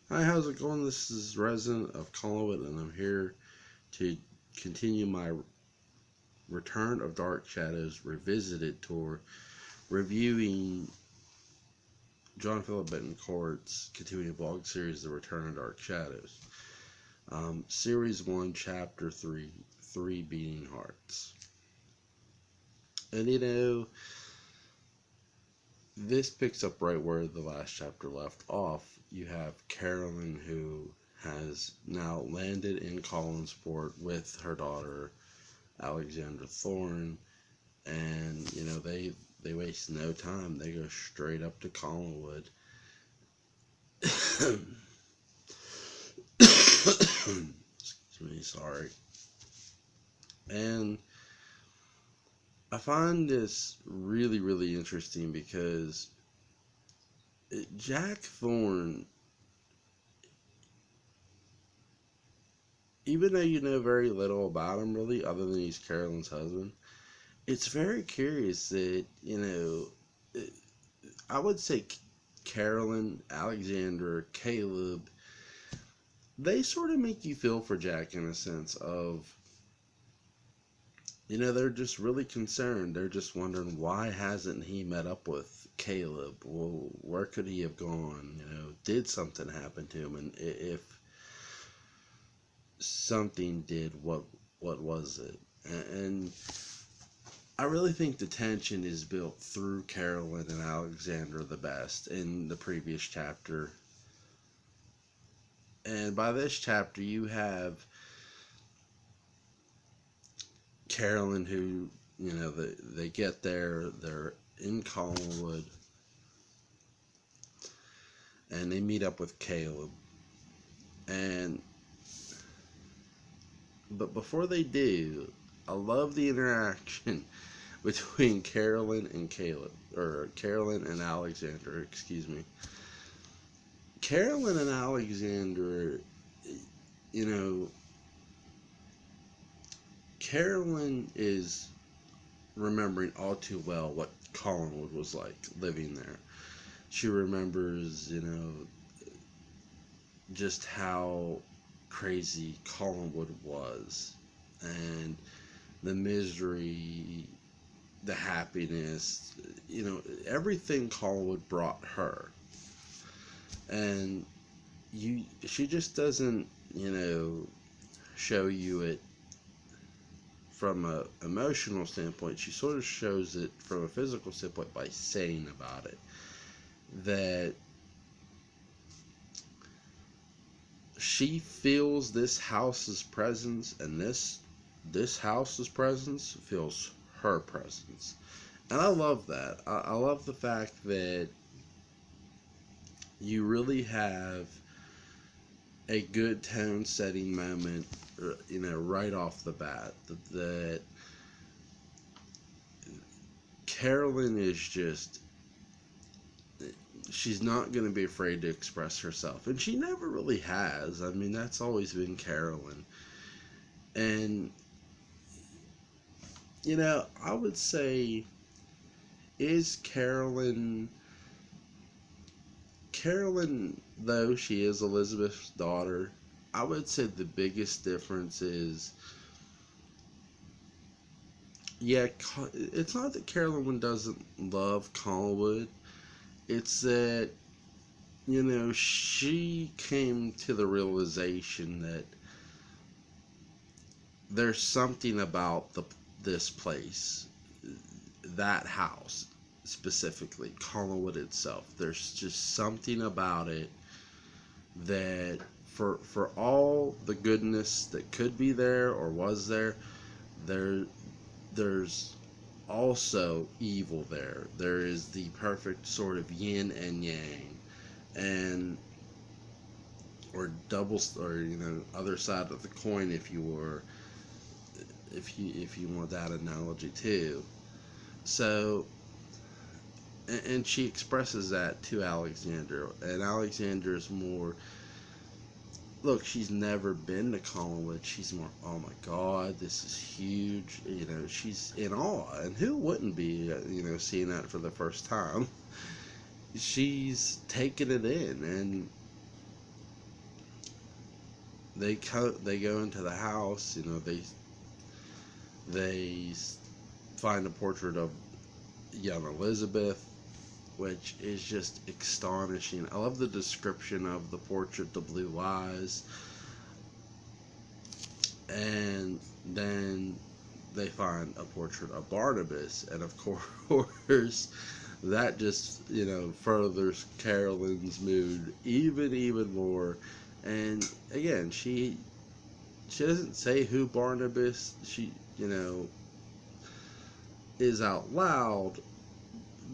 Hi, how's it going? This is Resident of Collinwood, and I'm here to continue my Return of Dark Shadows Revisited tour, reviewing John Philip Betancourt's continuing blog series, The Return of Dark Shadows. Series 1, Chapter 3, Three Beating Hearts. And this picks up right where the last chapter left off. You have Carolyn, who has now landed in Collinsport with her daughter Alexandra Thorne, and they waste no time. They go straight up to Collinwood. Excuse me, sorry. And I find this really, really interesting because Jack Thorne, even though you know very little about him really, other than he's Carolyn's husband, it's very curious that, I would say Carolyn, Alexander, Caleb, they sort of make you feel for Jack in a sense of, they're just really concerned. They're just wondering, why hasn't he met up with Caleb? Well, where could he have gone? Did something happen to him? And if something did, what was it? And I really think the tension is built through Carolyn and Alexander the best in the previous chapter. And by this chapter, you have Carolyn, who, they get there, they're in Collinwood, and they meet up with Caleb. But before they do, I love the interaction between Carolyn and Caleb, or Carolyn and Alexander, excuse me. Carolyn and Alexander, Carolyn is remembering all too well what Collinwood was like living there. She remembers, just how crazy Collinwood was, and the misery, the happiness, everything Collinwood brought her. And she just doesn't, show you it from a emotional standpoint. She sort of shows it from a physical standpoint by saying about it that she feels this house's presence, and this house's presence feels her presence. And I love that. I love the fact that you really have a good tone setting moment, right off the bat, that Carolyn is just, she's not going to be afraid to express herself, and she never really has. I mean, that's always been Carolyn. And I would say, is Carolyn, though she is Elizabeth's daughter, I would say the biggest difference is, it's not that Carolyn doesn't love Collinwood. It's that, she came to the realization that there's something about this place, that house specifically, Collinwood itself. There's just something about it that, for all the goodness that could be there or was there's also evil there. There is the perfect sort of yin and yang, and or double, or other side of the coin, if you were, if you want that analogy too. So, and she expresses that to Alexander, and Alexander is more, look, she's never been to Collinwood. She's more, oh my God, this is huge. She's in awe, and who wouldn't be, seeing that for the first time? She's taking it in, and they go into the house. They find a portrait of young Elizabeth, which is just astonishing. I love the description of the portrait, the blue eyes, and then they find a portrait of Barnabas, and of course, that just furthers Carolyn's mood even more. And again, she doesn't say who Barnabas is out loud,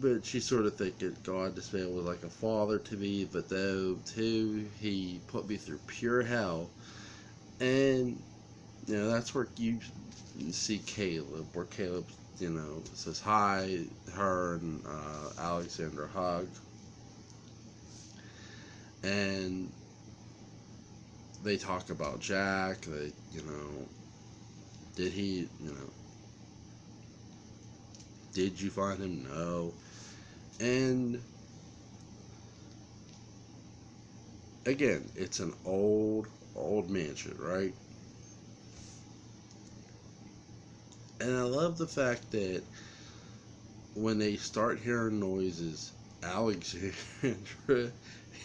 but she's sort of thinking, God, this man was like a father to me, but though too he put me through pure hell. And that's where you see Caleb, where Caleb says hi. Her and Alexander hug, and they talk about Jack. They did he did you find him? No. And again, it's an old mansion, right? And I love the fact that when they start hearing noises, Alexandra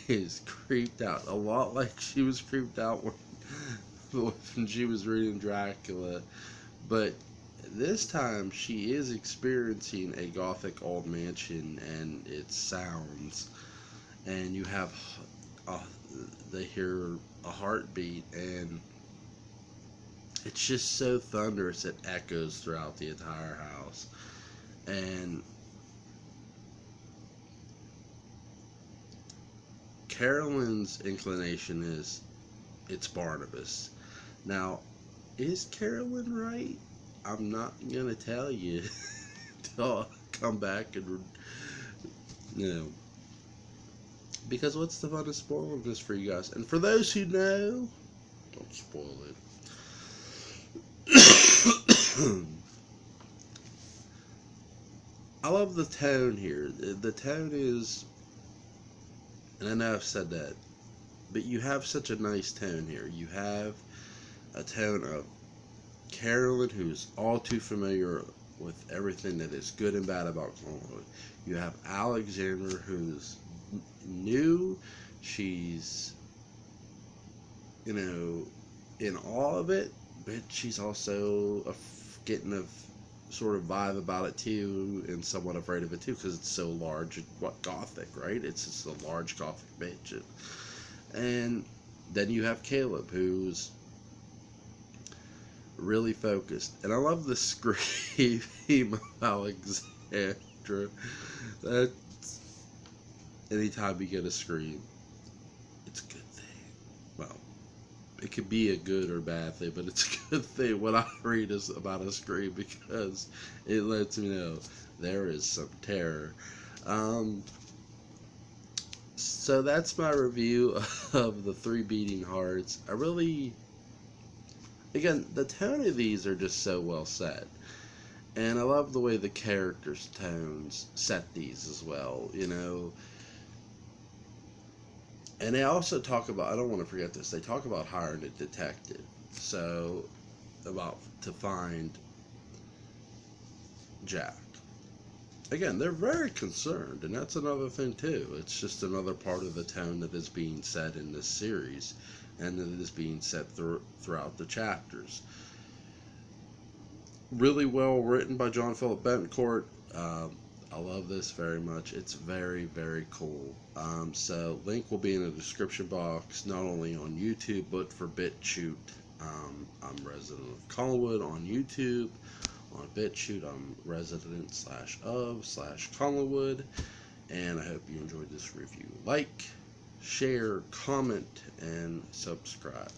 is creeped out. A lot like she was creeped out when she was reading Dracula. But this time she is experiencing a gothic old mansion and its sounds. And you have, they hear a heartbeat, and it's just so thunderous it echoes throughout the entire house. And Carolyn's inclination is it's Barnabas. Now, is Carolyn right? I'm not gonna tell you till I come back and because what's the fun of spoiling this for you guys? And for those who know, don't spoil it. I love the tone here. The tone is, and I know I've said that, but you have such a nice tone here. You have a tone of Carolyn, who's all too familiar with everything that is good and bad about Collingwood. You have Alexander, who's new. She's, in awe of it, but she's also getting a sort of vibe about it too, and somewhat afraid of it too, because it's so large and gothic, right? It's just a large gothic mansion. And then you have Caleb, who's really focused, and I love the scream of Alexandra. That's, anytime you get a scream, it's a good thing. Well, it could be a good or bad thing, but it's a good thing when I read about a scream, because it lets me know there is some terror. So that's my review of the Three Beating Hearts. Again, the tone of these are just so well set. And I love the way the characters' tones set these as well, And they also talk about, I don't want to forget this, they talk about hiring a detective. So, to find Jack. Again, they're very concerned, and that's another thing too. It's just another part of the tone that is being set in this series, and that is being set throughout the chapters. Really well written by John Philip Betancourt. I love this very much. It's very, very cool. So link will be in the description box, not only on YouTube, but for BitChute. I'm resident of Collingwood on YouTube. On BitChute, I'm resident/of/Collingwood. And I hope you enjoyed this review. Like, share, comment, and subscribe.